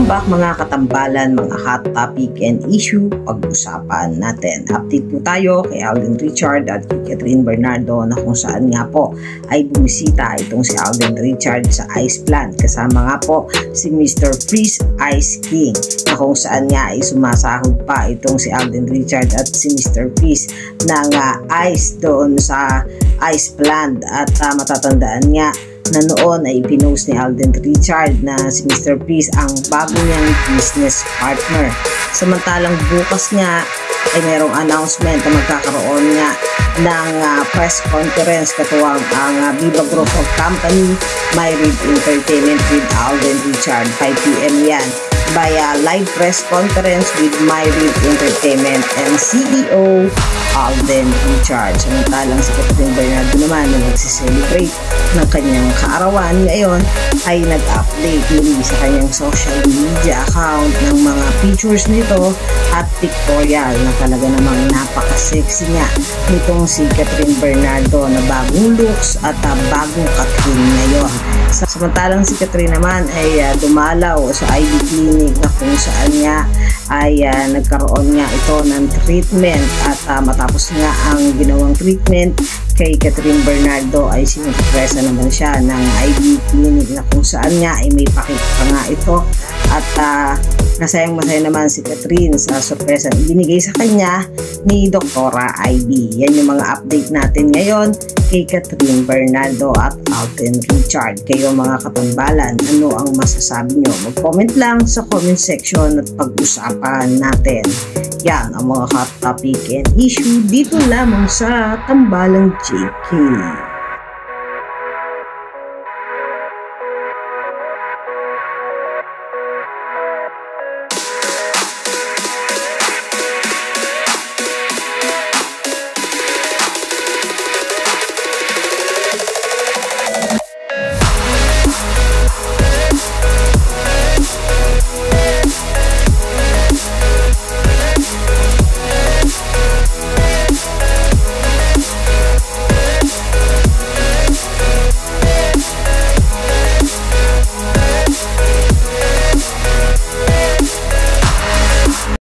Welcome back mga katambalan, mga hot topic and issue pag-usapan natin. Update po tayo kay Alden Richard at kay Catherine Bernardo na kung saan nga po ay bumisita itong si Alden Richard sa Ice Plant. Kasama nga po si Mr. Freeze Ice King na kung saan nga ay sumasahod pa itong si Alden Richard at si Mr. Freeze ng ice doon sa Ice Plant. At matatandaan nga na noon ay pinost ni Alden Richard na si Mr. Freeze ang bago niyang business partner. Samantalang bukas nga ay merong announcement na magkakaroon nga ng press conference katuwang ang Viva Group of Company, MyRead Entertainment with Alden Richard. 5 PM yan via live press conference with MyRead Entertainment and CEO Alden Richard. Samantalang si Catherine Bernardo naman na nagsiselebrate ng kanyang kaarawan ngayon ay nag-update muli sa kanyang social media account ng mga pictures nito at pictorial na talaga namang napaka-sexy nga nitong si Catherine Bernardo na bagong looks at bagong Catherine ngayon. Samantalang si Catherine naman ay dumalaw sa IV clinic na kung saan nga ay nagkaroon nga ito ng treatment at matapos nga ang ginawang treatment kay Catherine Bernardo ay sinupresa naman siya ng IV clinic na kung saan nga ay may pakita nga ito at nasayang masaya naman si Catherine sa sorpresa na ibinigay sa kanya ni Doktora Ivy. Yan yung mga update natin ngayon kay Catherine Bernardo at Alden Richard. Kayo mga katambalan, ano ang masasabi nyo? Mag-comment lang sa comment section at pag-usapan natin. Yan ang mga hot topic and issue dito lamang sa Tambalang JK.